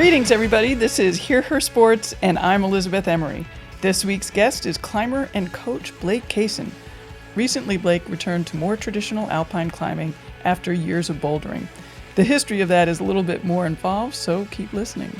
Greetings, everybody. This is Hear Her Sports, and I'm Elizabeth Emery. This week's guest is climber and coach Blake Cason. Recently, Blake returned to more traditional alpine climbing after years of bouldering. The history of that is a little bit more involved, so keep listening.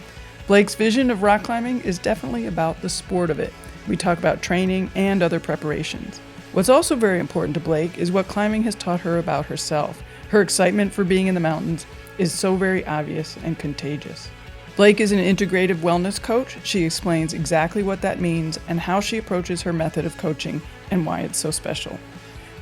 Blake's vision of rock climbing is definitely about the sport of it. We talk about training and other preparations. What's also very important to Blake is what climbing has taught her about herself. Her excitement for being in the mountains is so very obvious and contagious. Blake is an integrative wellness coach. She explains exactly what that means and how she approaches her method of coaching and why it's so special.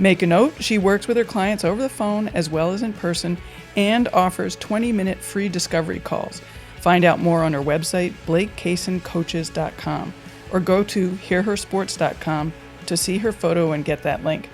Make a note, she works with her clients over the phone as well as in person and offers 20-minute free discovery calls. Find out more on her website, blakecasoncoaches.com, or go to hearhersports.com to see her photo and get that link.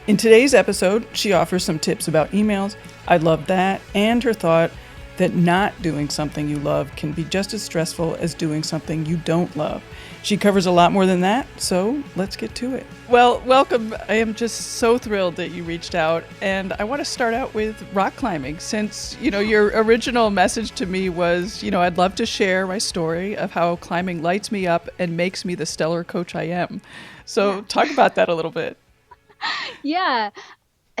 In today's episode, she offers some tips about emails. I love that, and her thought that not doing something you love can be just as stressful as doing something you don't love. She covers a lot more than that, so let's get to it. Well, welcome. I am just so thrilled that you reached out, and I want to start out with rock climbing since, your original message to me was, I'd love to share my story of how climbing lights me up and makes me the stellar coach I am. So talk about that a little bit. Yeah.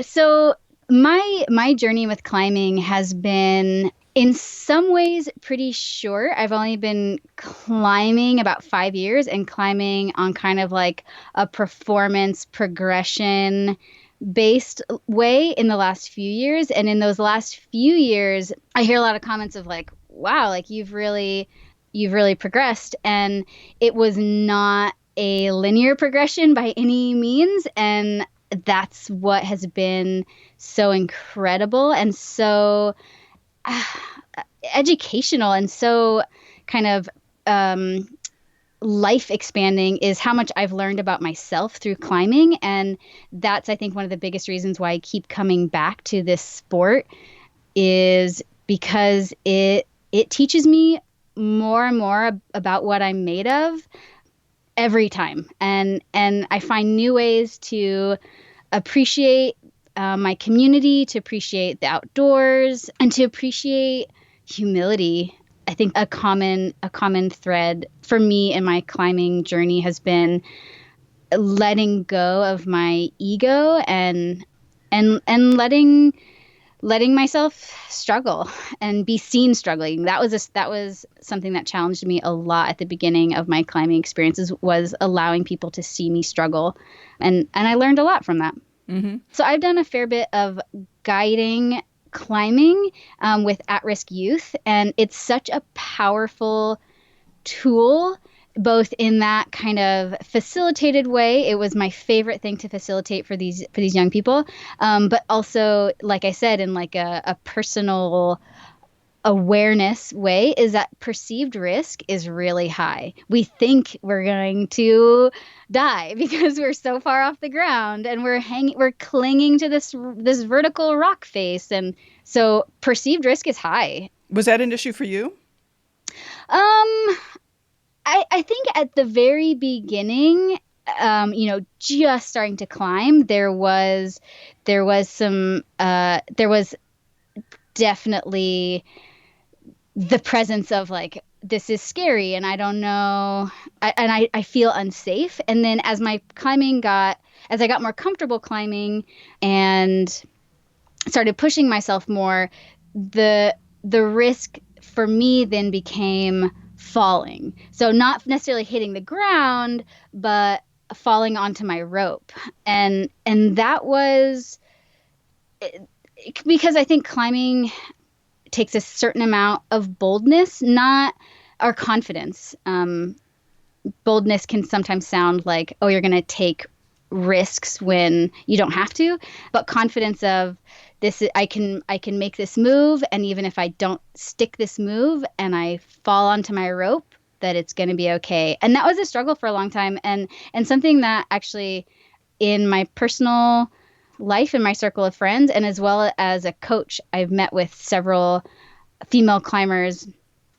So my journey with climbing has been in some ways pretty short. I've only been climbing about 5 years and climbing on kind of like a performance progression based way in the last few years. And in those last few years, I hear a lot of comments of like, wow, like you've really progressed. And it was not a linear progression by any means. And that's what has been so incredible and so educational and so kind of life expanding is how much I've learned about myself through climbing. And that's, I think, one of the biggest reasons why I keep coming back to this sport is because it teaches me more and more about what I'm made of every time. And I find new ways to appreciate my community, to appreciate the outdoors, and to appreciate humility. I think a common thread for me in my climbing journey has been letting go of my ego and letting myself struggle and be seen struggling. That was something that challenged me a lot at the beginning of my climbing experiences, was allowing people to see me struggle. And I learned a lot from that. Mm-hmm. So I've done a fair bit of guiding climbing with at-risk youth, and it's such a powerful tool, both in that kind of facilitated way. It was my favorite thing to facilitate for these young people, but also, like I said, in like a personal awareness way, is that perceived risk is really high. We think we're going to die because we're so far off the ground and we're clinging to this vertical rock face, and so perceived risk is high. Was that an issue for you? I think at the very beginning, just starting to climb, there was definitely the presence of like, this is scary and I don't know, I feel unsafe. And then as I got more comfortable climbing and started pushing myself more, the risk for me then became falling. So not necessarily hitting the ground, but falling onto my rope. And that was because I think climbing takes a certain amount of boldness, not our confidence. Boldness can sometimes sound like, oh, you're going to take risks when you don't have to, but confidence of this, I can make this move, and even if I don't stick this move and I fall onto my rope, that it's going to be okay. And that was a struggle for a long time, and something that actually in my personal life, in my circle of friends, and as well as a coach, I've met with several female climbers,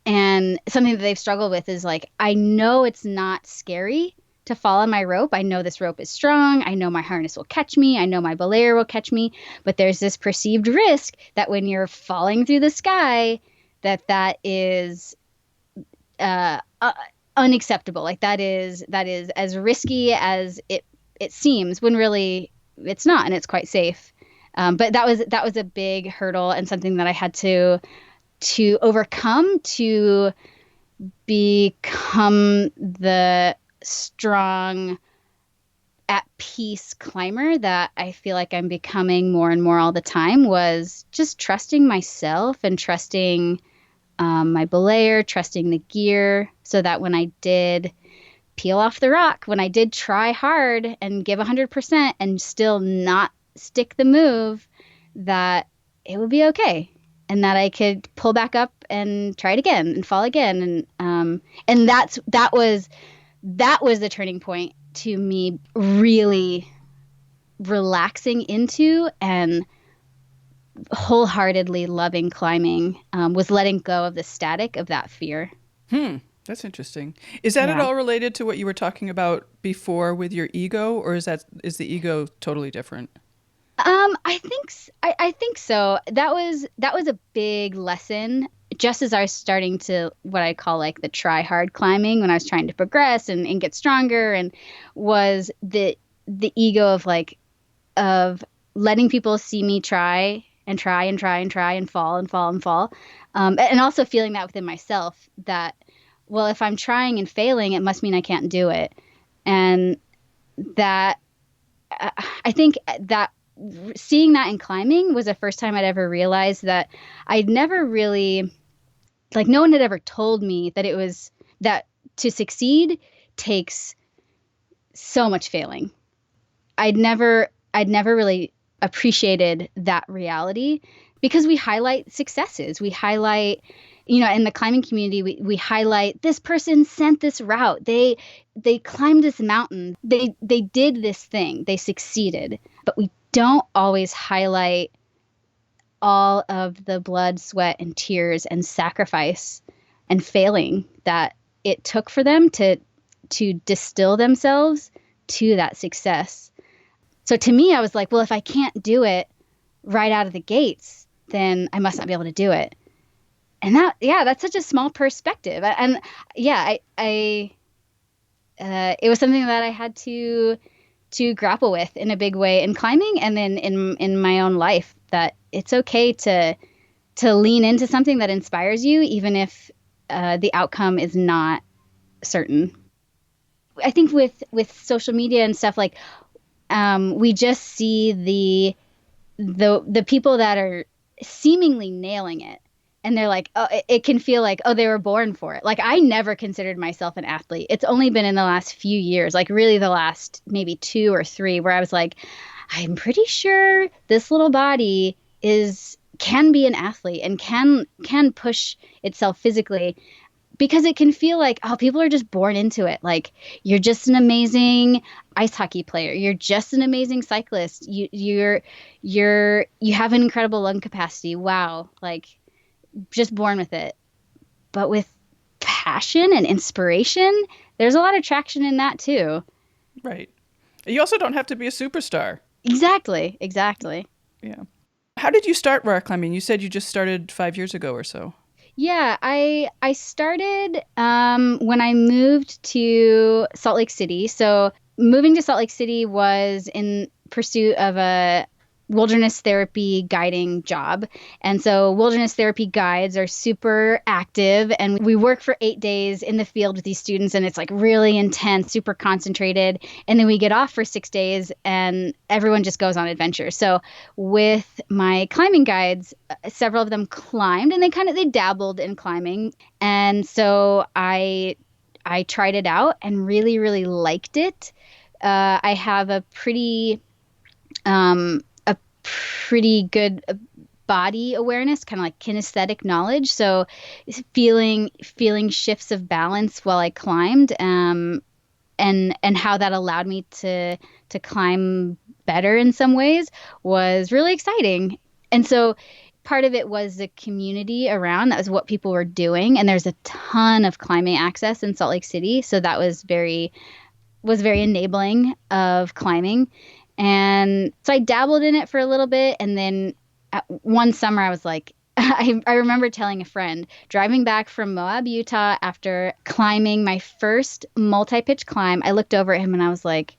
and something that they've struggled with is like, I know it's not scary to fall on my rope. I know this rope is strong. I know my harness will catch me. I know my belayer will catch me. But there's this perceived risk that when you're falling through the sky, that is uh, uh, unacceptable. Like that is as risky as it seems, when really it's not, and it's quite safe. But that was a big hurdle, and something that I had to overcome to become the strong, at peace climber that I feel like I'm becoming more and more all the time. Was just trusting myself and trusting my belayer, trusting the gear, so that when I did peel off the rock, when I did try hard and give 100% and still not stick the move, that it would be okay, and that I could pull back up and try it again and fall again. And that was the turning point to me really relaxing into and wholeheartedly loving climbing, was letting go of the static of that fear. Hmm. That's interesting. Is that at Yeah. all related to what you were talking about before with your ego, or is the ego totally different? I think so. That was a big lesson. Just as I was starting to, what I call like the try hard climbing, when I was trying to progress and get stronger, and was the ego of like, of letting people see me try and try and try and try and fall and fall and fall. And also feeling that within myself, that, well, if I'm trying and failing, it must mean I can't do it. And that, I think that seeing that in climbing was the first time I'd ever realized that I'd never really, like, no one had ever told me that it was, that to succeed takes so much failing. I'd never really appreciated that reality, because we highlight successes. We highlight, in the climbing community, we highlight, this person sent this route. They climbed this mountain. They did this thing. They succeeded. But we don't always highlight all of the blood, sweat, and tears and sacrifice and failing that it took for them to distill themselves to that success. So to me, I was like, well, if I can't do it right out of the gates, then I must not be able to do it. And that, yeah, that's such a small perspective. And yeah, it was something that I had to grapple with in a big way in climbing, and then in my own life, that it's okay to lean into something that inspires you, even if the outcome is not certain. I think with social media and stuff, like, we just see the people that are seemingly nailing it, and they're like, oh, it can feel like, oh, they were born for it. Like, I never considered myself an athlete. It's only been in the last few years, like really the last maybe 2 or 3, where I was like, I'm pretty sure this little body is can be an athlete and can push itself physically, because it can feel like, oh, people are just born into it. Like, you're just an amazing ice hockey player. You're just an amazing cyclist. You have an incredible lung capacity. Wow. Like, just born with it. But with passion and inspiration, there's a lot of traction in that too. Right. You also don't have to be a superstar. Exactly. Exactly. Yeah. How did you start rock climbing? You said you just started 5 years ago or so. Yeah, I started when I moved to Salt Lake City. So moving to Salt Lake City was in pursuit of a wilderness therapy guiding job. And so wilderness therapy guides are super active, and we work for 8 days in the field with these students, and it's like really intense, super concentrated. And then we get off for 6 days and everyone just goes on adventures. So with my climbing guides, several of them climbed, and they dabbled in climbing. And so I tried it out and really, really liked it. I have a pretty good body awareness, kind of like kinesthetic knowledge. So feeling shifts of balance while I climbed, and how that allowed me to climb better in some ways was really exciting. And so part of it was the community around. That was what people were doing, and there's a ton of climbing access in Salt Lake City, so that was very enabling of climbing. And so I dabbled in it for a little bit, and then one summer I was like, I remember telling a friend driving back from Moab, Utah after climbing my first multi-pitch climb. I looked over at him and I was like,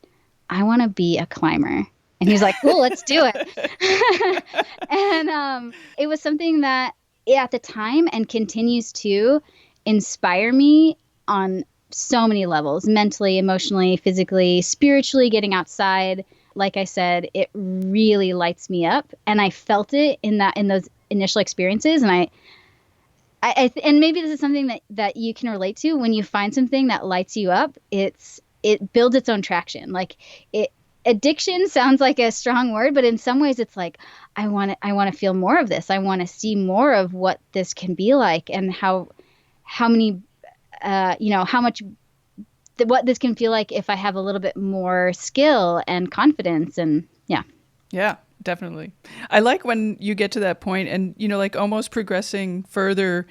I want to be a climber. And he was like, cool, let's do it. And it was something that at the time and continues to inspire me on so many levels, mentally, emotionally, physically, spiritually, getting outside. Like I said, it really lights me up. And I felt it in those initial experiences. And and maybe this is something that you can relate to. When you find something that lights you up, it builds its own traction. Like addiction sounds like a strong word, but in some ways it's like, I want to feel more of this. I want to see more of what this can be like, and how many, how much what this can feel like if I have a little bit more skill and confidence. And yeah. Yeah, definitely. I like when you get to that point and, like almost progressing further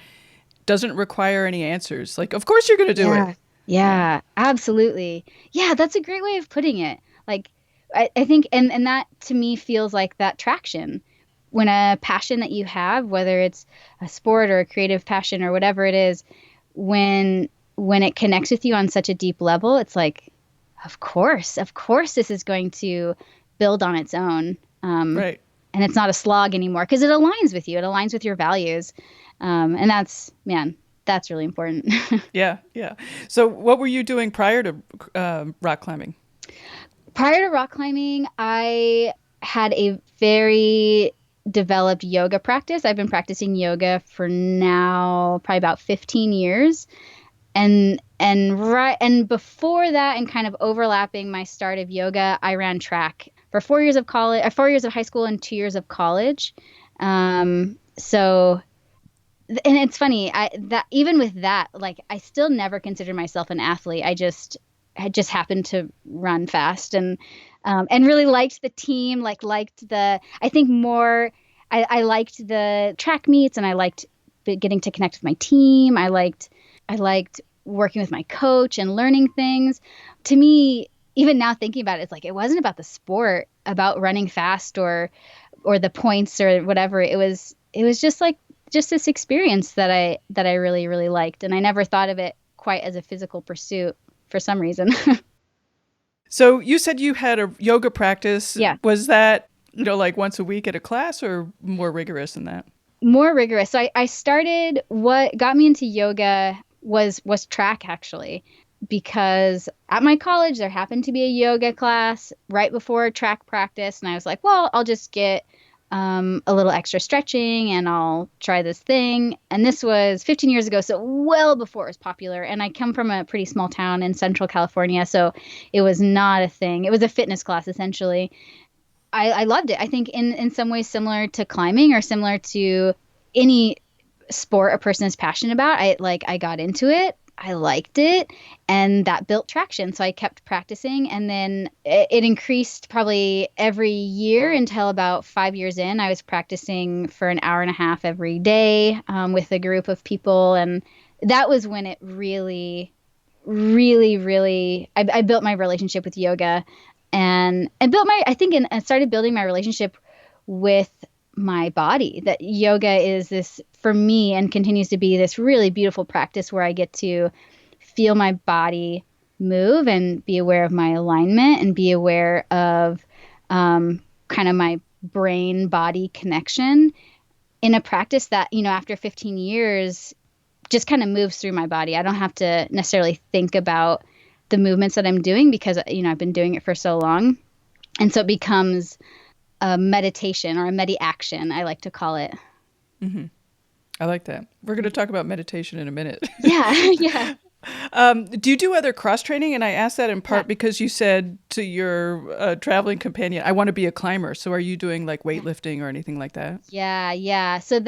doesn't require any answers. Like, of course you're going to do it. Yeah, absolutely. Yeah, that's a great way of putting it. Like, I think, and that to me feels like that traction. When a passion that you have, whether it's a sport or a creative passion or whatever it is, when it connects with you on such a deep level, it's like, of course, this is going to build on its own. Right. And it's not a slog anymore because it aligns with you. It aligns with your values. And that's really important. Yeah. So what were you doing prior to rock climbing? Prior to rock climbing, I had a very developed yoga practice. I've been practicing yoga for now probably about 15 years. And before that, and kind of overlapping my start of yoga, I ran track for 4 years of college, 4 years of high school and 2 years of college. So, and it's funny, that even with that, like I still never considered myself an athlete. I just happened to run fast and really liked the team, I think more, I liked the track meets, and I liked getting to connect with my team. I liked working with my coach and learning things. To me, even now thinking about it, it's like, it wasn't about the sport, about running fast or the points or whatever. It was just this experience that I really, really liked. And I never thought of it quite as a physical pursuit for some reason. So you said you had a yoga practice. Yeah. Was that, like once a week at a class, or more rigorous than that? More rigorous. So I started, what got me into yoga was track, actually, because at my college there happened to be a yoga class right before track practice, and I was like, well, I'll just get a little extra stretching and I'll try this thing. And this was 15 years ago, so well before it was popular. And I come from a pretty small town in Central California, so it was not a thing. It was a fitness class, essentially. I loved it. I think in some ways similar to climbing or similar to any sport a person is passionate about. I got into it. I liked it, and that built traction. So I kept practicing, and then it increased probably every year until about 5 years in. I was practicing for an hour and a half every day with a group of people. And that was when it really, really, really, I built my relationship with yoga, and I started building my relationship with my body. That yoga is this, for me, and continues to be this really beautiful practice where I get to feel my body move and be aware of my alignment and be aware of kind of my brain body connection in a practice that, after 15 years just kind of moves through my body. I don't have to necessarily think about the movements that I'm doing because, I've been doing it for so long. And so it becomes a meditation, or a medi-action, I like to call it. Mm-hmm. I like that. We're going to talk about meditation in a minute. Yeah. Do you do other cross training? And I asked that in part because you said to your traveling companion, I want to be a climber. So are you doing like weightlifting or anything like that? Yeah. So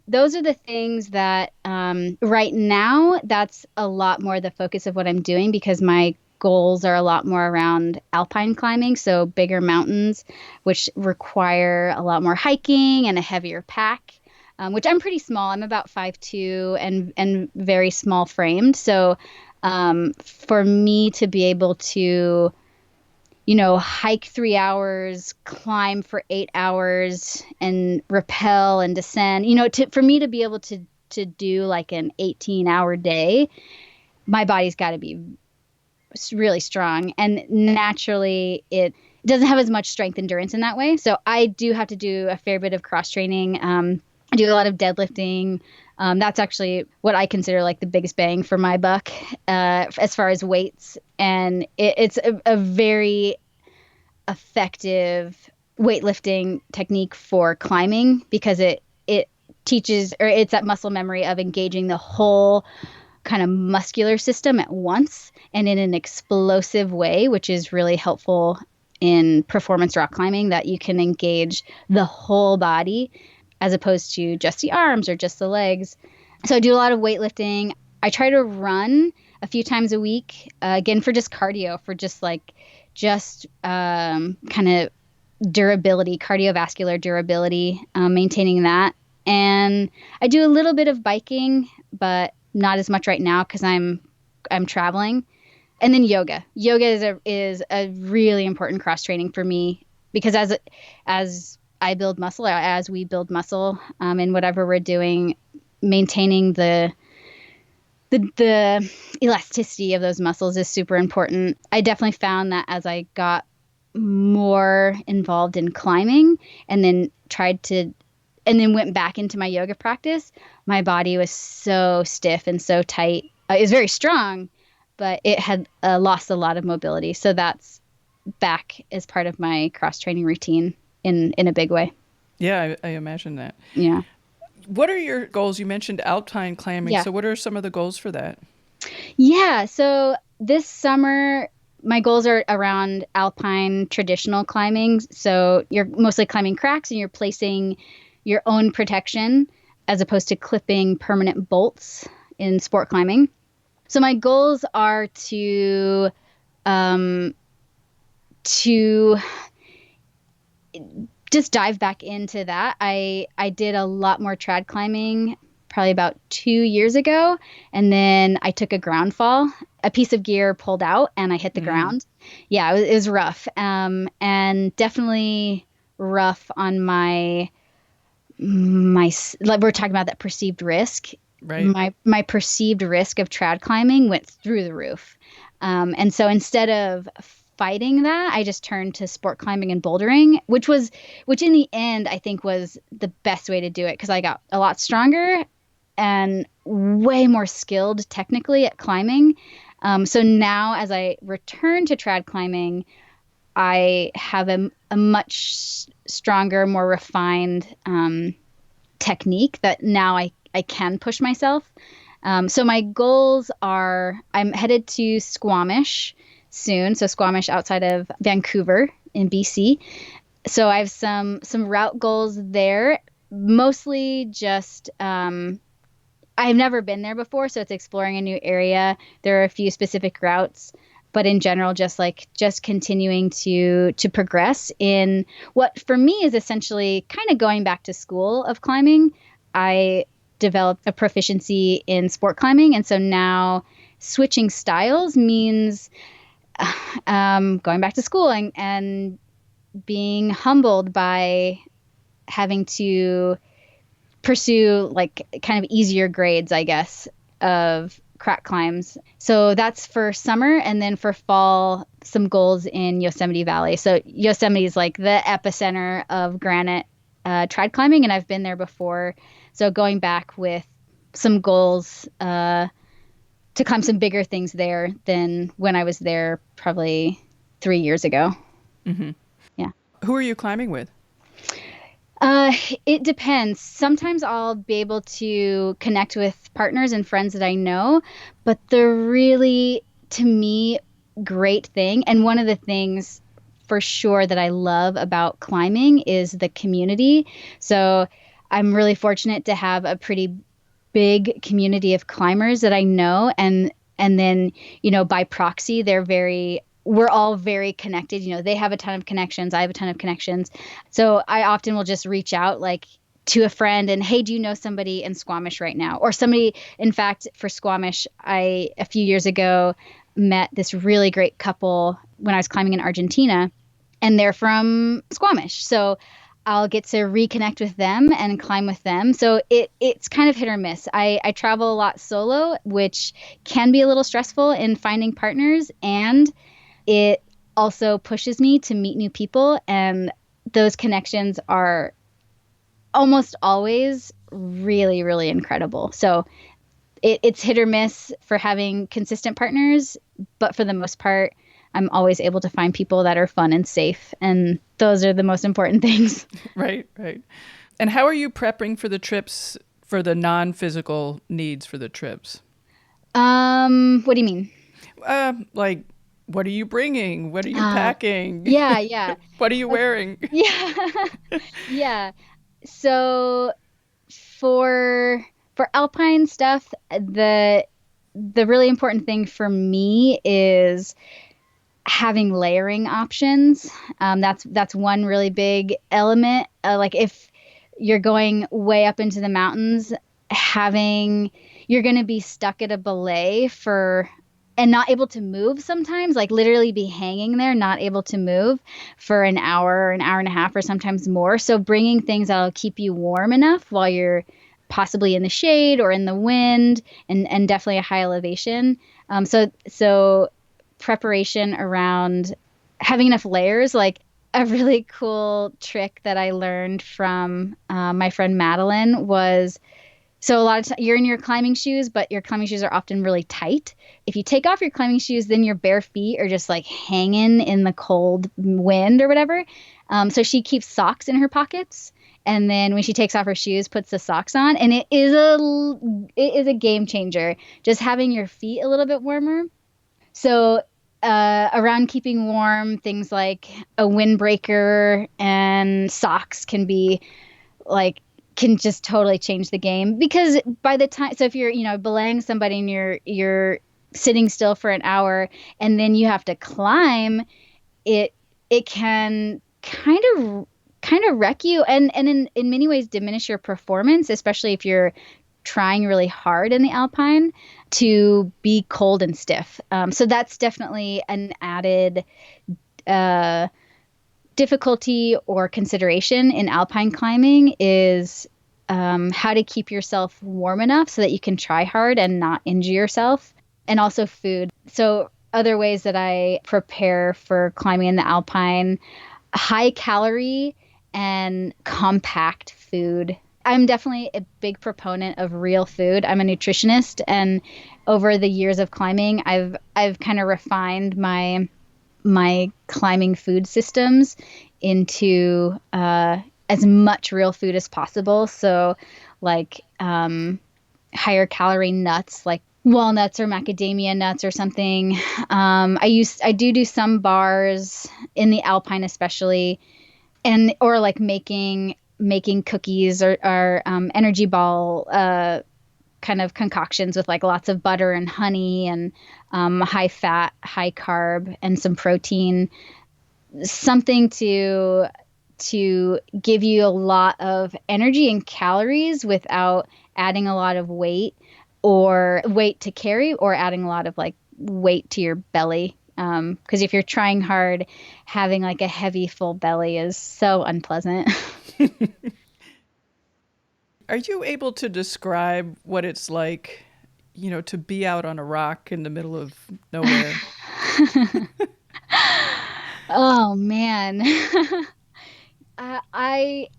those are the things that right now, that's a lot more the focus of what I'm doing, because my goals are a lot more around alpine climbing, so bigger mountains, which require a lot more hiking and a heavier pack, which I'm pretty small. I'm about 5'2" and very small framed. So for me to be able to hike 3 hours, climb for 8 hours, and rappel and descend. For me to be able to do like an 18-hour day, my body's got to be really strong. And naturally, it doesn't have as much strength endurance in that way. So I do have to do a fair bit of cross training. I do a lot of deadlifting. That's actually what I consider like the biggest bang for my buck as far as weights. And it's a very effective weightlifting technique for climbing because it teaches, or it's that muscle memory of engaging the whole kind of muscular system at once and in an explosive way, which is really helpful in performance rock climbing, that you can engage the whole body as opposed to just the arms or just the legs. So I do a lot of weightlifting. I try to run a few times a week, again, for just cardio, for just kind of durability, cardiovascular durability, maintaining that. And I do a little bit of biking, but not as much right now because I'm traveling. And then yoga. Yoga is a really important cross training for me because as I build muscle, as we build muscle, in whatever we're doing, maintaining the elasticity of those muscles is super important. I definitely found that as I got more involved in climbing and then went back into my yoga practice, my body was so stiff and so tight. It was very strong, but it had lost a lot of mobility. So that's back as part of my cross-training routine in a big way. Yeah, I imagine that. Yeah. What are your goals? You mentioned alpine climbing. Yeah. So what are some of the goals for that? Yeah. So this summer, my goals are around alpine traditional climbing. So you're mostly climbing cracks and you're placing your own protection as opposed to clipping permanent bolts in sport climbing. So my goals are to just dive back into that. I did a lot more trad climbing probably about 2 years ago, and then I took a ground fall. A piece of gear pulled out and I hit the ground. Yeah, it was rough, and definitely rough on my like we're talking about that perceived risk. Right. My perceived risk of trad climbing went through the roof. And so instead of fighting that, I just turned to sport climbing and bouldering, which in the end, I think was the best way to do it because I got a lot stronger and way more skilled technically at climbing. So now as I return to trad climbing, I have a much stronger, more refined technique that now I can push myself. So my goals are, I'm headed to Squamish soon. So Squamish outside of Vancouver in BC. So I have some route goals there, mostly just, I've never been there before. So it's exploring a new area. There are a few specific routes, but in general, just continuing to progress in what for me is essentially kind of going back to school of climbing. I developed a proficiency in sport climbing. And so now switching styles means going back to school and being humbled by having to pursue like kind of easier grades, I guess, of crack climbs. So that's for summer. And then for fall, some goals in Yosemite Valley. So Yosemite is like the epicenter of granite trad climbing, and I've been there before. So going back with some goals to climb some bigger things there than when I was there probably 3 years ago. Mm-hmm. Yeah. Who are you climbing with? It depends. Sometimes I'll be able to connect with partners and friends that I know, but the really, to me, great thing, and one of the things for sure that I love about climbing is the community. So I'm really fortunate to have a pretty big community of climbers that I know, and then, by proxy, we're all very connected. They have a ton of connections. I have a ton of connections. So I often will just reach out like to a friend and, hey, do you know somebody in Squamish right now? Or somebody, in fact, for Squamish, a few years ago met this really great couple when I was climbing in Argentina, and they're from Squamish. So I'll get to reconnect with them and climb with them. So it's kind of hit or miss. I travel a lot solo, which can be a little stressful in finding partners, and it also pushes me to meet new people, and those connections are almost always really, really incredible. So it's hit or miss for having consistent partners, but for the most part, I'm always able to find people that are fun and safe, and those are the most important things. Right, right. And how are you prepping for the trips, for the non-physical needs for the trips? What do you mean? Like, what are you bringing? What are you Uh, packing? yeah, yeah. What are you wearing? Yeah. Yeah. So for alpine stuff, the really important thing for me is having layering options. That's one really big element. Like if you're going way up into the mountains, having you're going to be stuck at a belay for and not able to move sometimes, like literally be hanging there, not able to move for an hour and a half, or sometimes more. So bringing things that'll keep you warm enough while you're possibly in the shade or in the wind, and definitely a high elevation. So preparation around having enough layers, like a really cool trick that I learned from my friend Madeline was, so a lot of you're in your climbing shoes, but your climbing shoes are often really tight. If you take off your climbing shoes, then your bare feet are just like hanging in the cold wind or whatever. So she keeps socks in her pockets, and then when she takes off her shoes, puts the socks on, and it is a game changer. Just having your feet a little bit warmer. So around keeping warm, things like a windbreaker and socks can just totally change the game, because by the time, so if you're belaying somebody and you're sitting still for an hour and then you have to climb, it can kind of wreck you, and in many ways diminish your performance, especially if you're trying really hard in the alpine to be cold and stiff. So that's definitely an added uh, difficulty or consideration in alpine climbing, is how to keep yourself warm enough so that you can try hard and not injure yourself. And also food. So other ways that I prepare for climbing in the alpine: high calorie and compact food. I'm definitely a big proponent of real food. I'm a nutritionist, and over the years of climbing, I've kind of refined my climbing food systems into as much real food as possible. So like higher calorie nuts, like walnuts or macadamia nuts or something. I do some bars in the alpine especially, and or like making cookies or energy ball kind of concoctions with like lots of butter and honey and high fat, high carb, and some protein. Something to give you a lot of energy and calories without adding a lot of weight to carry, or adding a lot of like weight to your belly. Because if you're trying hard, having like a heavy, full belly is so unpleasant. Are you able to describe what it's like, to be out on a rock in the middle of nowhere? Oh man. I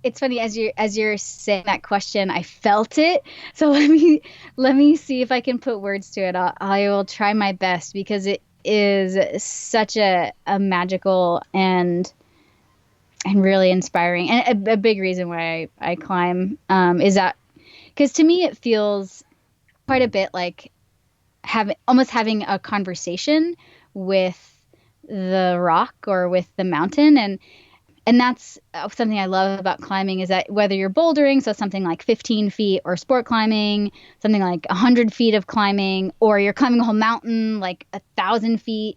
It's funny, as you're saying that question, I felt it. So let me see if I can put words to it. I will try my best, because it is such a magical and really inspiring, and a big reason why I climb, is that because to me it feels quite a bit like having a conversation with the rock or with the mountain. And that's something I love about climbing, is that whether you're bouldering, so something like 15 feet, or sport climbing, something like 100 feet of climbing, or you're climbing a whole mountain, like 1,000 feet,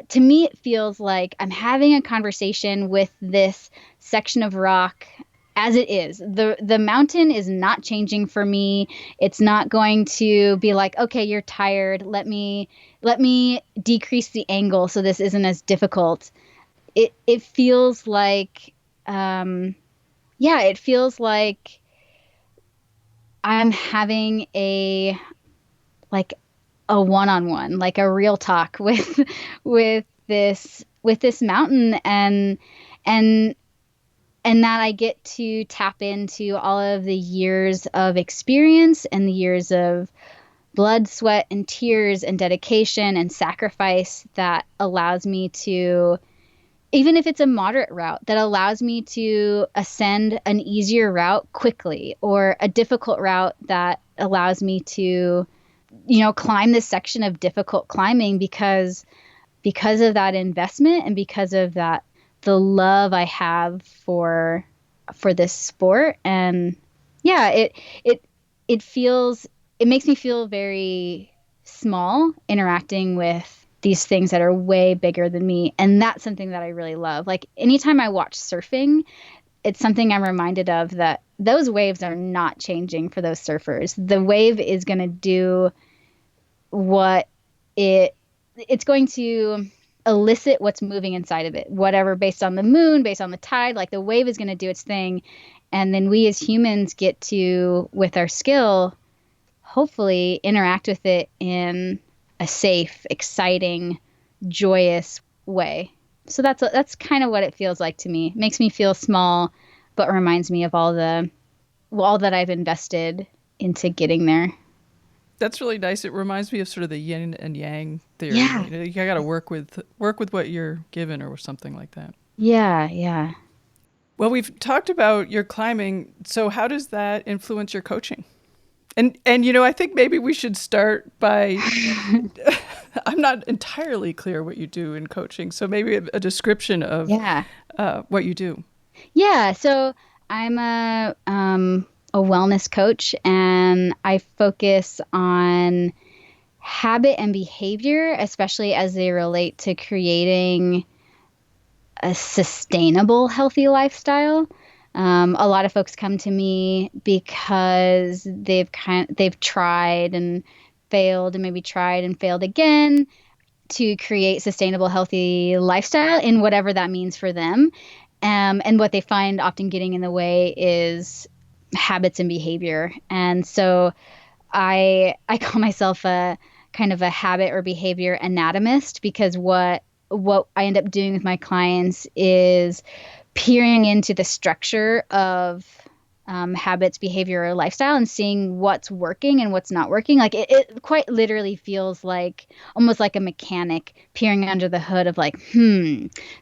to me, it feels like I'm having a conversation with this section of rock as it is. The mountain is not changing for me. It's not going to be like, okay, you're tired. Let me decrease the angle so this isn't as difficult. It feels like yeah, it feels like I'm having a like a one-on-one, like a real talk with with this mountain, and and that I get to tap into all of the years of experience and the years of blood, sweat, and tears and dedication and sacrifice that allows me to, even if it's a moderate route, that allows me to ascend an easier route quickly, or a difficult route that allows me to, climb this section of difficult climbing because of that investment and because of that the love I have for this sport. And yeah, it makes me feel very small interacting with these things that are way bigger than me. And that's something that I really love. Like anytime I watch surfing, it's something I'm reminded of, that those waves are not changing for those surfers. The wave is going to do what it's going to elicit what's moving inside of it, whatever, based on the moon, based on the tide. Like the wave is going to do its thing, and then we as humans get to, with our skill, hopefully interact with it in a safe, exciting, joyous way. So that's kind of what it feels like to me. It makes me feel small, but reminds me of all that I've invested into getting there. That's really nice. It reminds me of sort of the yin and yang theory. Yeah. You got to work with what you're given, or something like that. Yeah, yeah. Well, we've talked about your climbing. So how does that influence your coaching? And I think maybe we should start by I'm not entirely clear what you do in coaching. So maybe a description of Yeah. what you do. Yeah, so I'm a wellness coach, and I focus on habit and behavior, especially as they relate to creating a sustainable, healthy lifestyle. A lot of folks come to me because they've tried and failed, and maybe tried and failed again to create sustainable, healthy lifestyle in whatever that means for them. And what they find often getting in the way is habits and behavior. And so I call myself a kind of a habit or behavior anatomist, because what I end up doing with my clients is peering into the structure of habits, behavior, or lifestyle, and seeing what's working and what's not working. Like it quite literally feels like almost like a mechanic peering under the hood of like,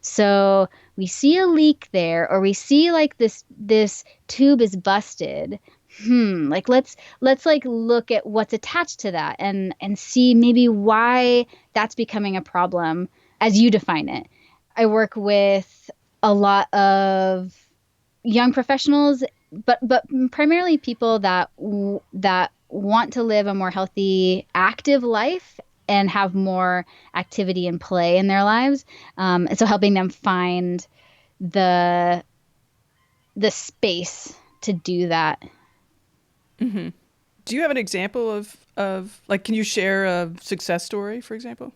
so we see a leak there, or we see like this tube is busted. Like let's like look at what's attached to that, and see maybe why that's becoming a problem as you define it. I work with a lot of young professionals, but primarily people that want to live a more healthy, active life and have more activity and play in their lives. And so helping them find the space to do that. Mm-hmm. Do you have an example of like, can you share a success story, for example?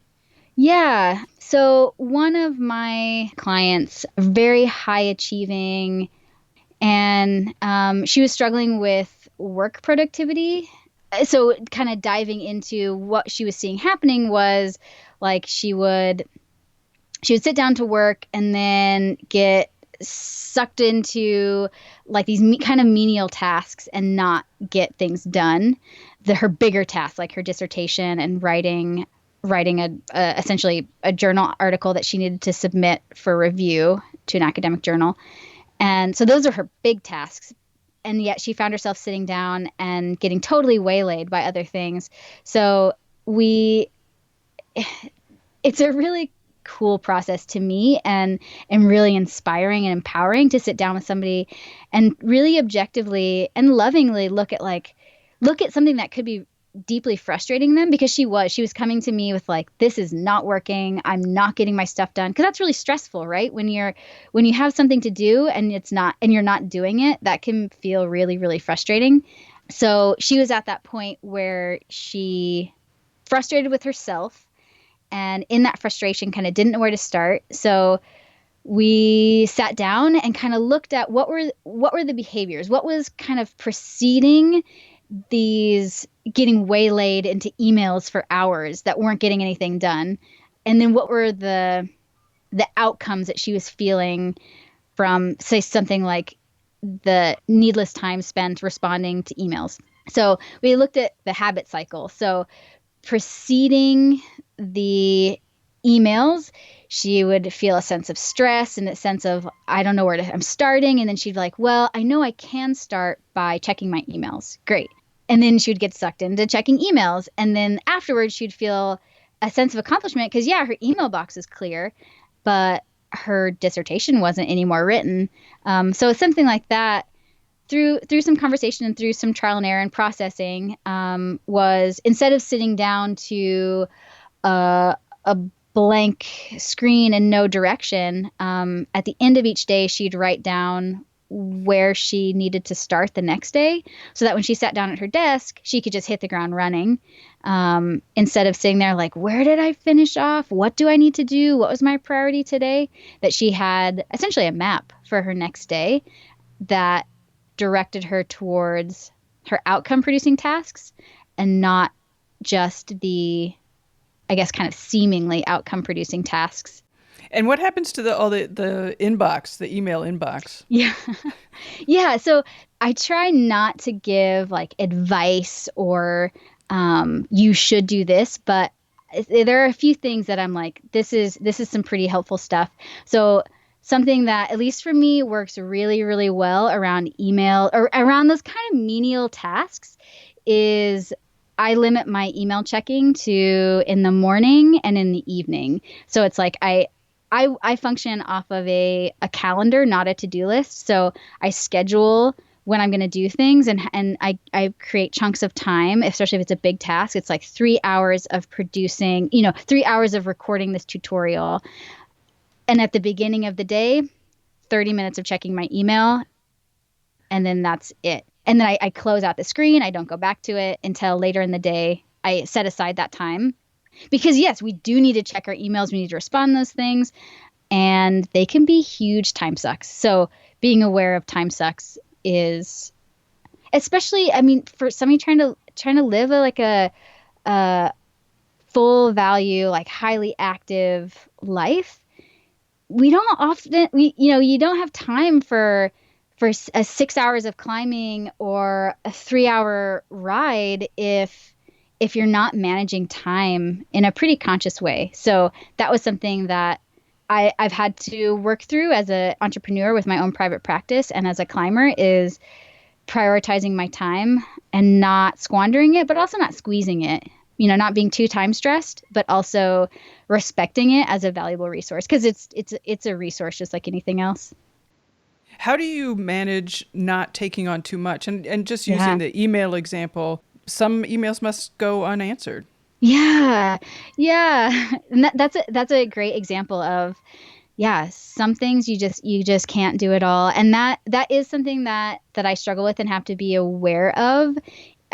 Yeah. So one of my clients, very high achieving, and she was struggling with work productivity. So kind of diving into what she was seeing happening was like she would sit down to work and then get sucked into like these kind of menial tasks and not get things done. Her bigger tasks, like her dissertation and writing essentially a journal article that she needed to submit for review to an academic journal. And so those are her big tasks. And yet she found herself sitting down and getting totally waylaid by other things. So it's a really cool process to me, and really inspiring and empowering to sit down with somebody and really objectively and lovingly look at something that could be deeply frustrating them, because she was coming to me with like, this is not working. I'm not getting my stuff done. Cause that's really stressful, right? When you have something to do and you're not doing it, that can feel really, really frustrating. So she was at that point where she frustrated with herself, and in that frustration kind of didn't know where to start. So we sat down and kind of looked at what were the behaviors, what was kind of preceding these getting waylaid into emails for hours that weren't getting anything done, and then what were the outcomes that she was feeling from, say, something like the needless time spent responding to emails. So we looked at the habit cycle. So preceding the emails, she would feel a sense of stress and a sense of, I don't know where I'm starting. And then she'd be like, well, I know I can start by checking my emails. Great. And then she would get sucked into checking emails. And then afterwards, she'd feel a sense of accomplishment because, yeah, her email box is clear, but her dissertation wasn't anymore written. So something like that, through some conversation and through some trial and error and processing, was, instead of sitting down to a blank screen and no direction, at the end of each day, she'd write down where she needed to start the next day, so that when she sat down at her desk, she could just hit the ground running, instead of sitting there like, where did I finish off? What do I need to do? What was my priority today? That she had essentially a map for her next day that directed her towards her outcome producing tasks, and not just the, I guess, kind of seemingly outcome producing tasks. And what happens to the inbox, the email inbox? Yeah. Yeah. So I try not to give like advice or you should do this, but there are a few things that I'm like, this is some pretty helpful stuff. So something that, at least for me, works really, really well around email or around those kind of menial tasks is I limit my email checking to in the morning and in the evening. So it's like I function off of a calendar, not a to-do list. So I schedule when I'm going to do things, and I create chunks of time, especially if it's a big task. It's like 3 hours of producing, 3 hours of recording this tutorial. And at the beginning of the day, 30 minutes of checking my email, and then that's it. And then I close out the screen. I don't go back to it until later in the day. I set aside that time. Because, yes, we do need to check our emails. We need to respond to those things. And they can be huge time sucks. So being aware of time sucks is, especially, I mean, for somebody trying to live a full value, like highly active life, we don't often, you don't have time for 6 hours of climbing or a 3-hour ride if you're not managing time in a pretty conscious way. So that was something that I've had to work through as an entrepreneur with my own private practice and as a climber, is prioritizing my time and not squandering it, but also not squeezing it. Not being too time stressed, but also respecting it as a valuable resource, because it's a resource just like anything else. How do you manage not taking on too much? And just using the email example, some emails must go unanswered. Yeah. Yeah. And that's a great example of, yeah, some things you just can't do it all. And that is something that I struggle with and have to be aware of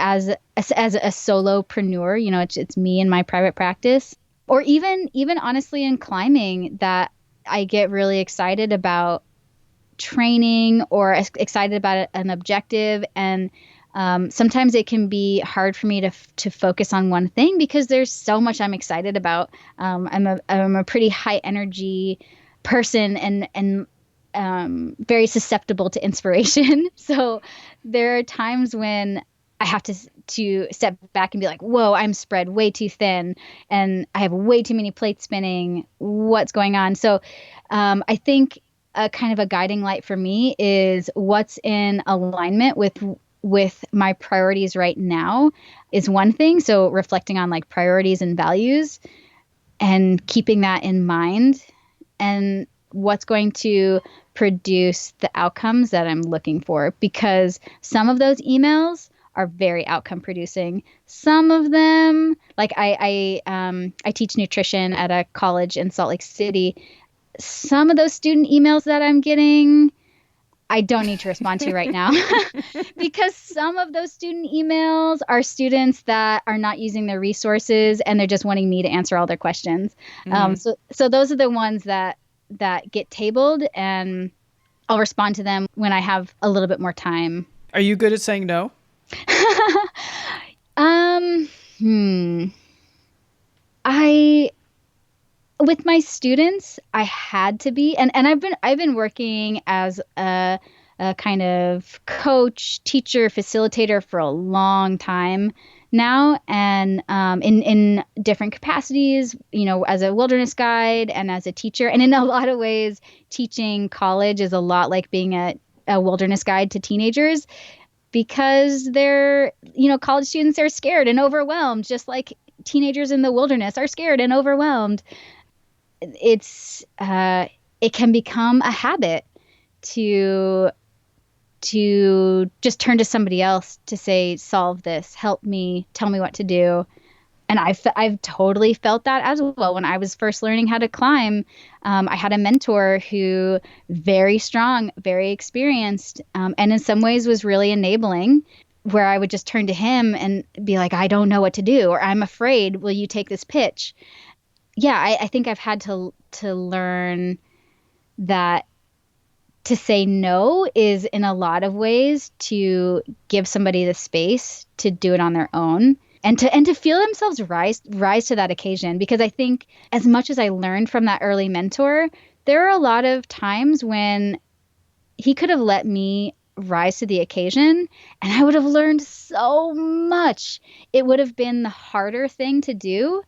as a solopreneur. It's me and my private practice, or even honestly in climbing, that I get really excited about training or excited about an objective, and sometimes it can be hard for me to focus on one thing because there's so much I'm excited about. I'm a pretty high energy person and very susceptible to inspiration. So there are times when I have to step back and be like, whoa, I'm spread way too thin and I have way too many plates spinning. What's going on? So I think a kind of a guiding light for me is what's in alignment with my priorities right now is one thing. So reflecting on like priorities and values and keeping that in mind, and what's going to produce the outcomes that I'm looking for, because some of those emails are very outcome producing. Some of them, like I teach nutrition at a college in Salt Lake City. Some of those student emails that I'm getting, I don't need to respond to right now because some of those student emails are students that are not using their resources and they're just wanting me to answer all their questions. So those are the ones that get tabled, and I'll respond to them when I have a little bit more time. Are you good at saying no? um, I with my students, I had to be, and I've been working as a kind of coach, teacher, facilitator for a long time now, and in different capacities, as a wilderness guide and as a teacher. And in a lot of ways, teaching college is a lot like being a wilderness guide to teenagers, because they're, college students are scared and overwhelmed, just like teenagers in the wilderness are scared and overwhelmed. It can become a habit to just turn to somebody else to say, solve this, help me, tell me what to do. And I've totally felt that as well. When I was first learning how to climb, I had a mentor who very strong, very experienced, and in some ways was really enabling, where I would just turn to him and be like, I don't know what to do, or I'm afraid, will you take this pitch? Yeah, I think I've had to learn that to say no is in a lot of ways to give somebody the space to do it on their own, and to feel themselves rise to that occasion. Because I think as much as I learned from that early mentor, there are a lot of times when he could have let me rise to the occasion and I would have learned so much. It would have been the harder thing to do,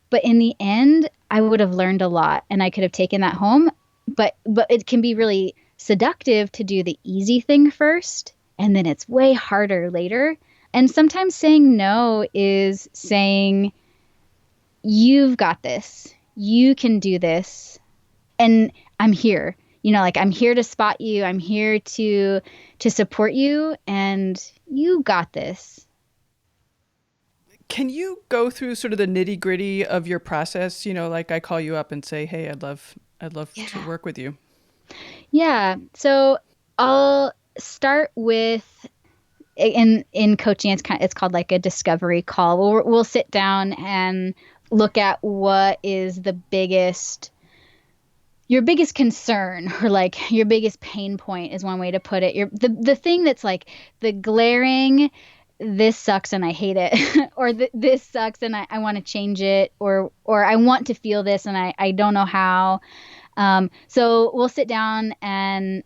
but in the end, I would have learned a lot and I could have taken that home. But it can be really seductive to do the easy thing first, and then it's way harder later. And sometimes saying no is saying, you've got this, you can do this, and I'm here. I'm here to spot you. I'm here to support you, and you got this. Can you go through sort of the nitty gritty of your process? Like I call you up and say, hey, I'd love to work with you. Yeah. So I'll start with, in coaching, it's called like a discovery call. We'll sit down and look at what is your biggest concern, or like your biggest pain point is one way to put it. The thing that's like the glaring, this sucks and I hate it, or this sucks and I want to change it, or I want to feel this and I don't know how. So we'll sit down and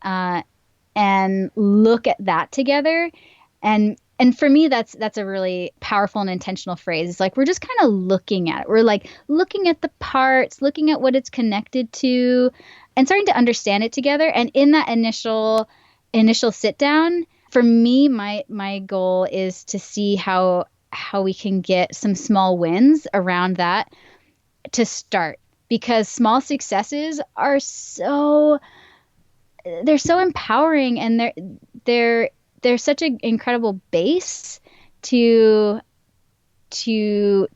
look at that together. And for me, that's a really powerful and intentional phrase. It's like, we're just kind of looking at it. We're like looking at the parts, looking at what it's connected to, and starting to understand it together. And in that initial sit down, for me, my goal is to see how we can get some small wins around that to start, because small successes are they're so empowering, and they're such an incredible base to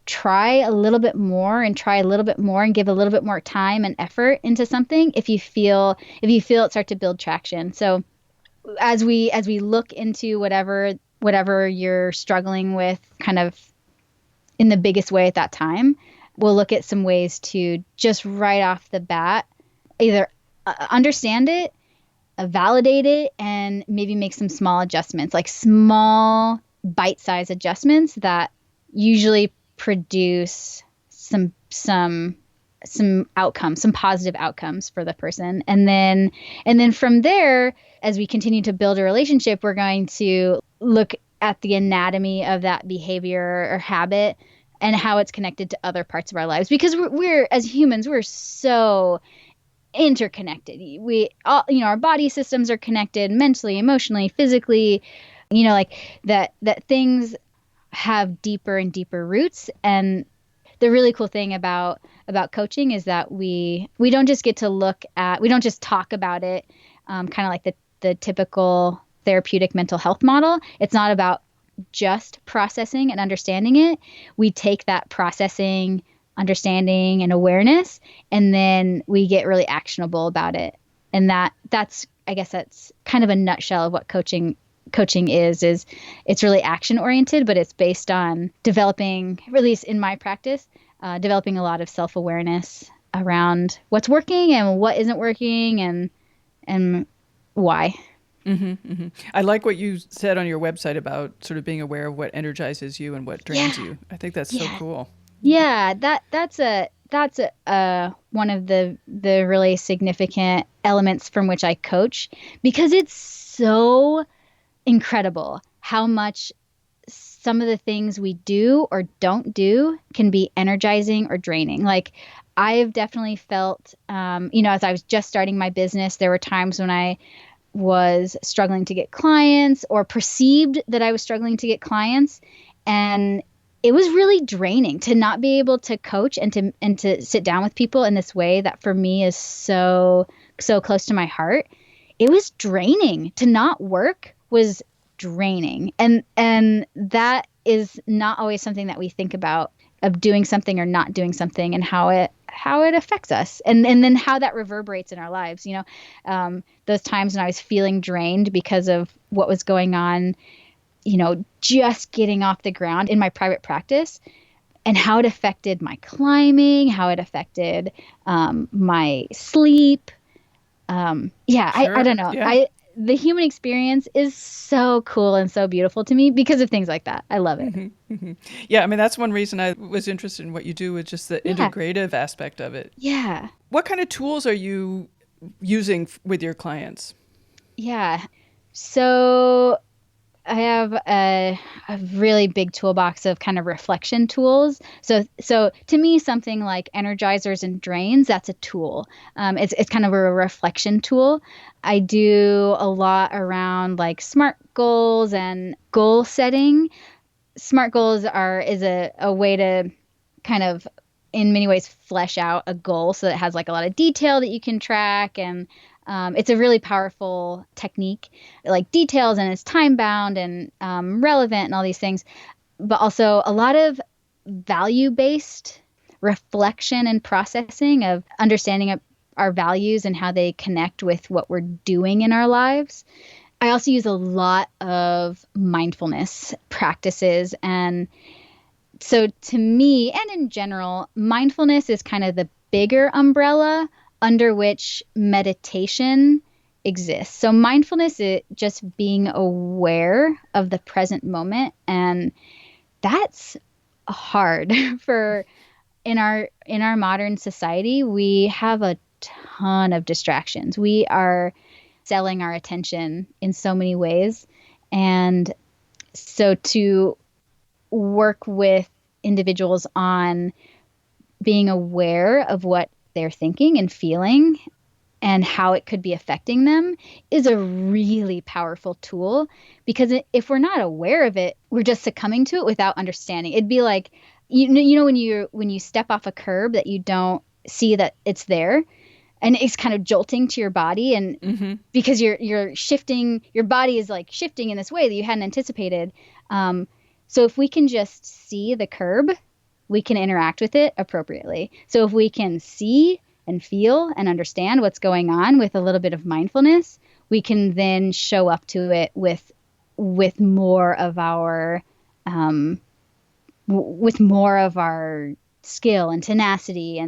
try a little bit more and give a little bit more time and effort into something if you feel it start to build traction. So as we look into whatever you're struggling with, kind of in the biggest way at that time, we'll look at some ways to just right off the bat either understand it, validate it, and maybe make some small adjustments, like small bite-sized adjustments that usually produce some outcomes, some positive outcomes for the person. And then from there, as we continue to build a relationship, we're going to look at the anatomy of that behavior or habit and how it's connected to other parts of our lives. Because we're as humans, we're so interconnected. We all, our body systems are connected mentally, emotionally, physically, like that things have deeper and deeper roots. And the really cool thing about coaching is that we don't just get to we don't just talk about it, kind of like the typical therapeutic mental health model. It's not about just processing and understanding it. We take that processing, understanding, and awareness, and then we get really actionable about it. And that's I guess that's kind of a nutshell of what coaching is it's really action oriented, but it's based on developing, at least in my practice, developing a lot of self-awareness around what's working and what isn't working and why. I like what you said on your website about sort of being aware of what energizes you and what drains you. I think that's so Yeah. cool. Yeah, that's one of the really significant elements from which I coach, because it's so incredible how much some of the things we do or don't do can be energizing or draining. Like, I've definitely felt, as I was just starting my business, there were times when I was struggling to get clients or perceived that I was struggling to get clients. And it was really draining to not be able to coach and to sit down with people in this way that for me is so, so close to my heart. It was draining. To not work was draining. And that is not always something that we think about, of doing something or not doing something, and how it affects us, and then how that reverberates in our lives. Those times when I was feeling drained because of what was going on, just getting off the ground in my private practice, and how it affected my climbing, how it affected my sleep. Sure. I don't know. Yeah. The human experience is so cool and so beautiful to me because of things like that. I love it. Yeah, I mean, that's one reason I was interested in what you do, with just the integrative aspect of it. Yeah. What kind of tools are you using with your clients? Yeah. So I have a really big toolbox of kind of reflection tools. So to me, something like energizers and drains, that's a tool. It's kind of a reflection tool. I do a lot around like SMART goals and goal setting. SMART goals is a way to kind of, in many ways, flesh out a goal so that it has like a lot of detail that you can track, and it's a really powerful technique. It like details, and it's time bound and relevant and all these things, but also a lot of value based reflection and processing of understanding our values and how they connect with what we're doing in our lives. I also use a lot of mindfulness practices. And so to me, and in general, mindfulness is kind of the bigger umbrella under which meditation exists. So mindfulness is just being aware of the present moment. And that's hard for in our modern society. We have a ton of distractions. We are selling our attention in so many ways. And so to work with individuals on being aware of what they're thinking and feeling and how it could be affecting them is a really powerful tool, because if we're not aware of it, we're just succumbing to it without understanding. It'd be like, when you step off a curb that you don't see that it's there, and it's kind of jolting to your body, and because you're shifting, your body is like shifting in this way that you hadn't anticipated. So if we can just see the curb, we can interact with it appropriately. So if we can see and feel and understand what's going on with a little bit of mindfulness, we can then show up to it with more of our skill and tenacity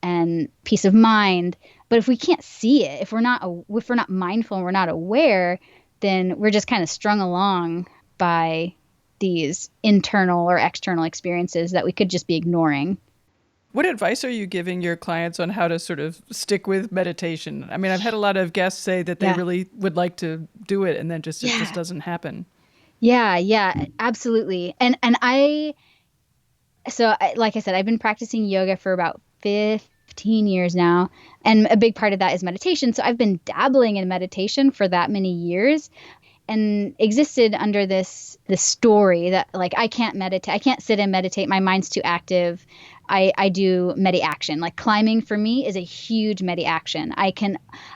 and peace of mind. But if we can't see it, if we're not mindful and we're not aware, then we're just kind of strung along by these internal or external experiences that we could just be ignoring. What advice are you giving your clients on how to sort of stick with meditation? I mean, I've had a lot of guests say that they really would like to do it, and then it just doesn't happen. Yeah, absolutely. And like I said, I've been practicing yoga for about 15 years now, and a big part of that is meditation. So I've been dabbling in meditation for that many years. and existed under this story that like I can't meditate, I can't sit and meditate, my mind's too active. I do medi-action. Like climbing for me is a huge medi-action. I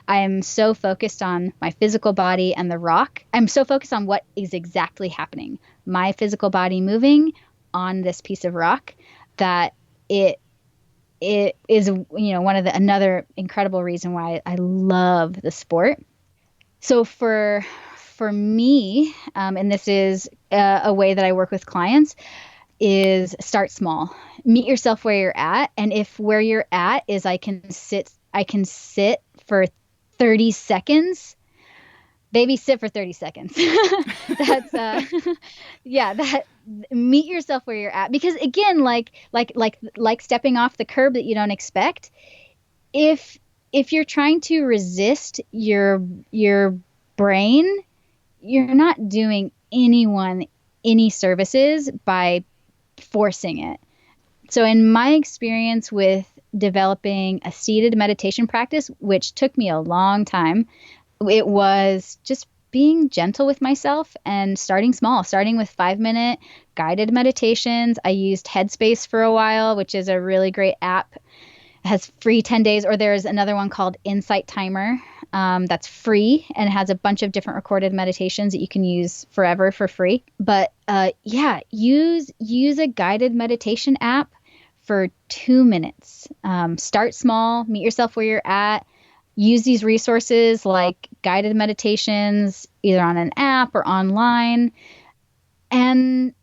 am so focused on my physical body and the rock. I'm so focused on what is exactly happening. My physical body moving on this piece of rock that it is, one of the another incredible reason why I love the sport. So for me, and this is a way that I work with clients, is start small. Meet yourself where you're at, and if where you're at is I can sit for 30 seconds. Baby, sit for 30 seconds. That's yeah, that meet yourself where you're at, because again, like stepping off the curb that you don't expect, if you're trying to resist your brain, you're not doing anyone any services by forcing it. So in my experience with developing a seated meditation practice, which took me a long time, it was just being gentle with myself and starting small, starting with 5-minute guided meditations. I used Headspace for a while, which is a really great app. It has free 10 days, or there's another one called Insight Timer, that's free and has a bunch of different recorded meditations that you can use forever for free. But yeah, use a guided meditation app for 2 minutes. Start small, meet yourself where you're at. Use these resources like guided meditations, either on an app or online, and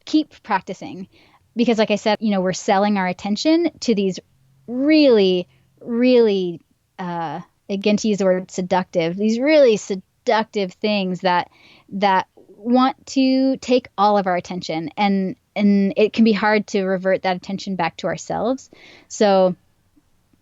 keep practicing. Because like I said, we're selling our attention to these really, really, again, to use the word seductive, these really seductive things that want to take all of our attention. And it can be hard to revert that attention back to ourselves. So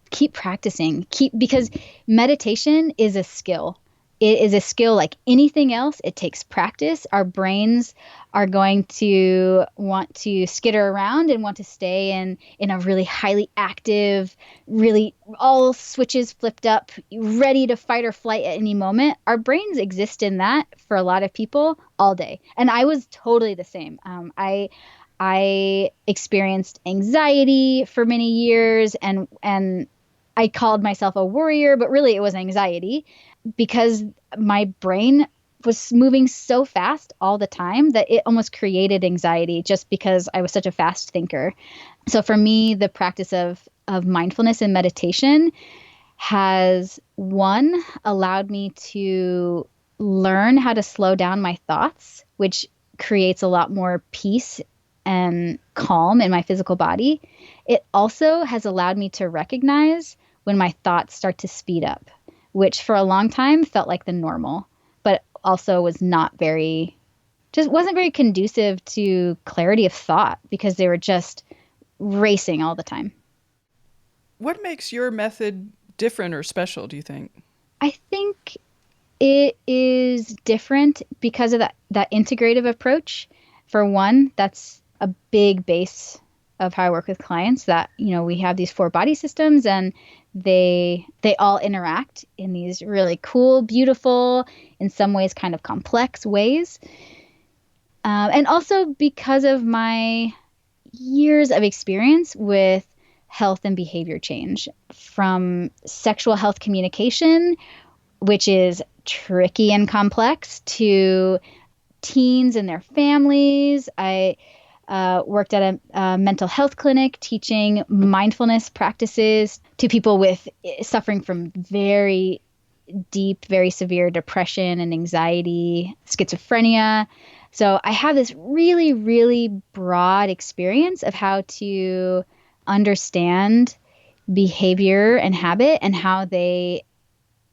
keep practicing, because meditation is a skill. It is a skill like anything else. It takes practice. Our brains are going to want to skitter around and want to stay in a really highly active, really all switches flipped up, ready to fight or flight at any moment. Our brains exist in that for a lot of people all day. And I was totally the same. I experienced anxiety for many years, and I called myself a worrier, but really it was anxiety, because my brain was moving so fast all the time that it almost created anxiety, just because I was such a fast thinker. So for me, the practice of mindfulness and meditation has, one, allowed me to learn how to slow down my thoughts, which creates a lot more peace and calm in my physical body. It also has allowed me to recognize when my thoughts start to speed up, which for a long time felt like the normal, but also was wasn't very conducive to clarity of thought, because they were just racing all the time. What makes your method different or special, do you think? I think it is different because of that integrative approach. For one, that's a big base of how I work with clients, that, we have these 4 body systems, and they all interact in these really cool, beautiful, in some ways kind of complex ways. And also because of my years of experience with health and behavior change, from sexual health communication, which is tricky and complex, to teens and their families. I worked at a mental health clinic teaching mindfulness practices to people suffering from very deep, very severe depression and anxiety, schizophrenia. So I have this really, really broad experience of how to understand behavior and habit and how they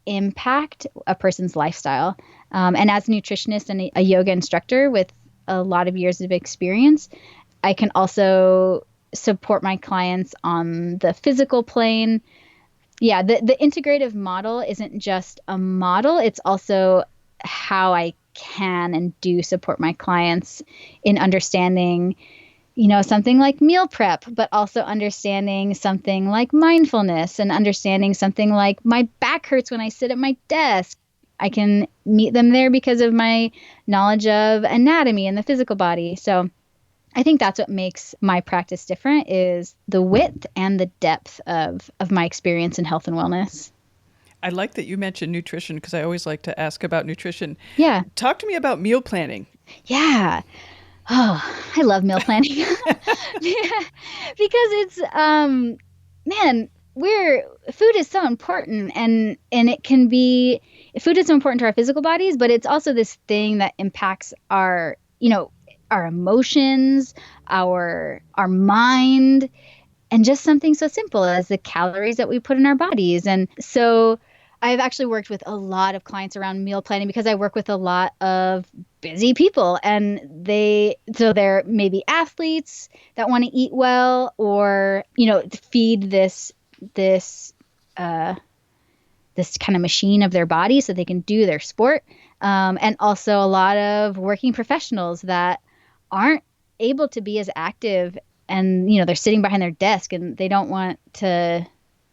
impact a person's lifestyle. And as a nutritionist and a yoga instructor with a lot of years of experience, I can also support my clients on the physical plane. Yeah, the integrative model isn't just a model, it's also how I can and do support my clients in understanding, something like meal prep, but also understanding something like mindfulness, and understanding something like my back hurts when I sit at my desk. can meet them there because of my knowledge of anatomy and the physical body. So I think that's what makes my practice different, is the width and the depth of my experience in health and wellness. I like that you mentioned nutrition because I always like to ask about nutrition. Yeah. Talk to me about meal planning. Yeah. Oh, I love meal planning. Yeah, because it's man, we're food is so important, and it can be, food is so important to our physical bodies, but it's also this thing that impacts our, our emotions, our mind, and just something so simple as the calories that we put in our bodies. And so I've actually worked with a lot of clients around meal planning because I work with a lot of busy people, and they're maybe athletes that want to eat well, or, feed this, uh, this kind of machine of their body so they can do their sport. And also a lot of working professionals that aren't able to be as active, and they're sitting behind their desk and they don't want to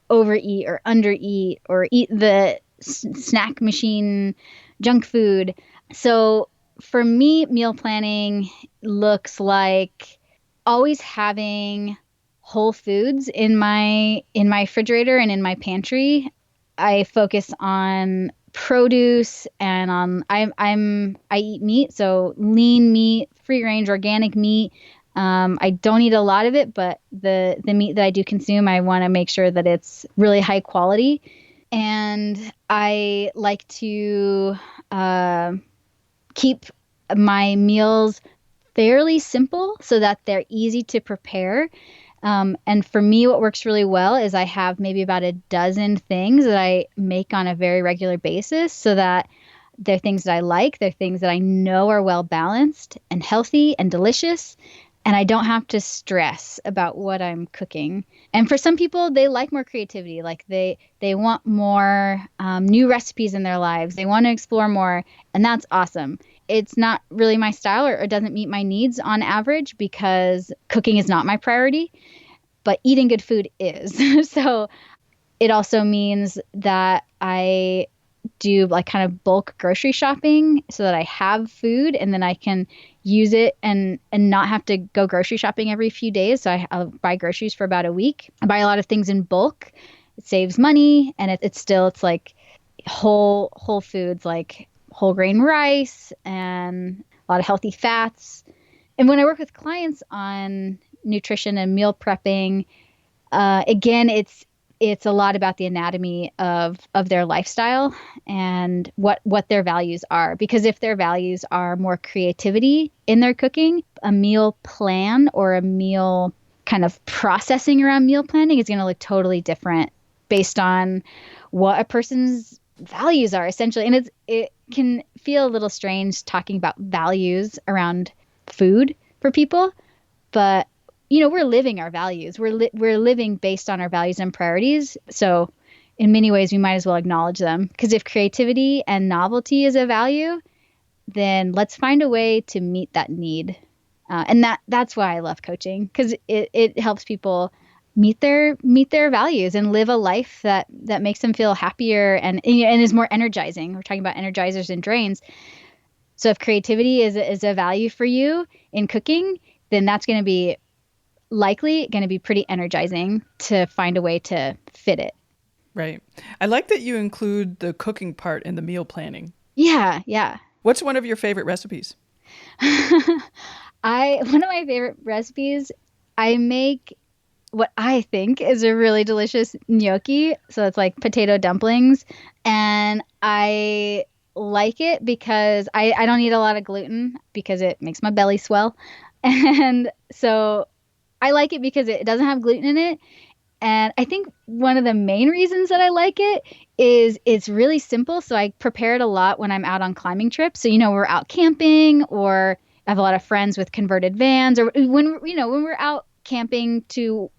overeat or undereat or eat the snack machine junk food. So for me, meal planning looks like always having whole foods in my refrigerator and in my pantry. I focus on produce, and I eat meat, so lean meat, free range organic meat. I don't eat a lot of it, but the meat that I do consume, I want to make sure that it's really high quality. And I like to keep my meals fairly simple so that they're easy to prepare. And for me, what works really well is I have maybe about a dozen things that I make on a very regular basis, so that they're things that I like. They're things that I know are well balanced and healthy and delicious. And I don't have to stress about what I'm cooking. And for some people, they like more creativity. Like they want more new recipes in their lives. They want to explore more. And that's awesome. It's not really my style, or doesn't meet my needs on average, because cooking is not my priority, but eating good food is. So it also means that I do like kind of bulk grocery shopping so that I have food, and then I can use it and not have to go grocery shopping every few days. So I'll buy groceries for about a week. I buy a lot of things in bulk. It saves money, and it's like whole foods, like whole grain rice and a lot of healthy fats. And when I work with clients on nutrition and meal prepping, again, it's a lot about the anatomy of their lifestyle and what their values are. Because if their values are more creativity in their cooking, a meal plan or a meal kind of processing around meal planning is going to look totally different based on what a person's values are, essentially. And it can feel a little strange talking about values around food for people, but we're living our values. We're living based on our values and priorities. So in many ways, we might as well acknowledge them, because if creativity and novelty is a value, then let's find a way to meet that need. And that's why I love coaching, because it helps people meet their values and live a life that makes them feel happier and is more energizing. We're talking about energizers and drains. So if creativity is a value for you in cooking, then that's going to be likely going to be pretty energizing to find a way to fit it. Right. I like that you include the cooking part in the meal planning. Yeah, yeah. What's one of your favorite recipes? One of my favorite recipes, I make what I think is a really delicious gnocchi. So it's like potato dumplings. And I like it because I don't eat a lot of gluten, because it makes my belly swell. And so I like it because it doesn't have gluten in it. And I think one of the main reasons that I like it is it's really simple. So I prepare it a lot when I'm out on climbing trips. So, we're out camping, or I have a lot of friends with converted vans, or when we're out camping to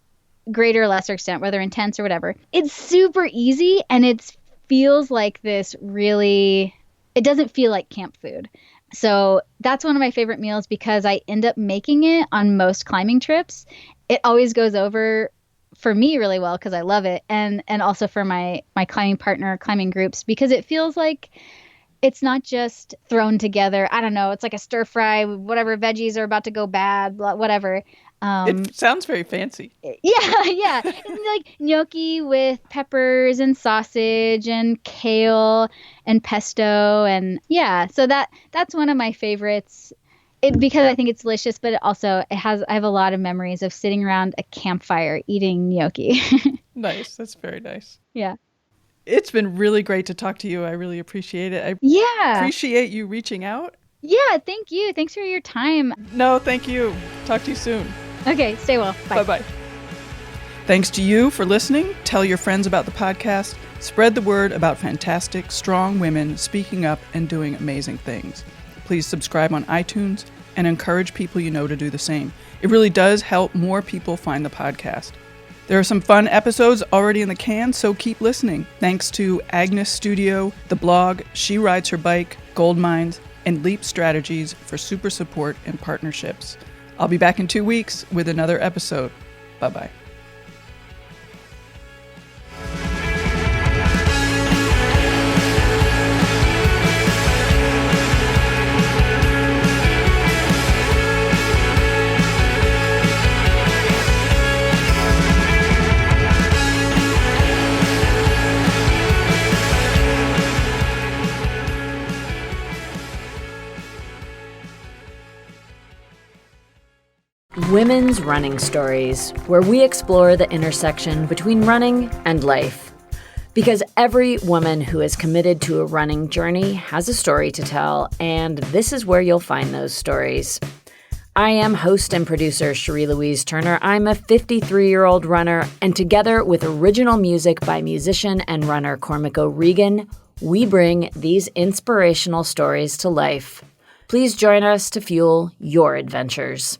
greater or lesser extent, whether intense or whatever. It's super easy, and it feels like this really, it doesn't feel like camp food. So that's one of my favorite meals because I end up making it on most climbing trips. It always goes over for me really well because I love it, and also for my climbing partner, climbing groups, because it feels like it's not just thrown together. I don't know. It's like a stir fry, whatever veggies are about to go bad, whatever. It sounds very fancy. Yeah, yeah. And like gnocchi with peppers and sausage and kale and pesto and yeah. So that's one of my favorites. Because I think it's delicious, but I have a lot of memories of sitting around a campfire eating gnocchi. Nice. That's very nice. Yeah. It's been really great to talk to you. I really appreciate it. I Yeah. appreciate you reaching out. Yeah, thank you. Thanks for your time. No, thank you. Talk to you soon. Okay, stay well. Bye. Bye-bye. Thanks to you for listening. Tell your friends about the podcast. Spread the word about fantastic, strong women speaking up and doing amazing things. Please subscribe on iTunes and encourage people you know to do the same. It really does help more people find the podcast. There are some fun episodes already in the can, so keep listening. Thanks to Agnes Studio, the blog She Rides Her Bike, Gold Mines, and Leap Strategies for super support and partnerships. I'll be back in 2 weeks with another episode. Bye-bye. Women's Running Stories, where we explore the intersection between running and life. Because every woman who is committed to a running journey has a story to tell, and this is where you'll find those stories. I am host and producer Cherie Louise Turner. I'm a 53-year-old runner, and together with original music by musician and runner Cormac O'Regan, we bring these inspirational stories to life. Please join us to fuel your adventures.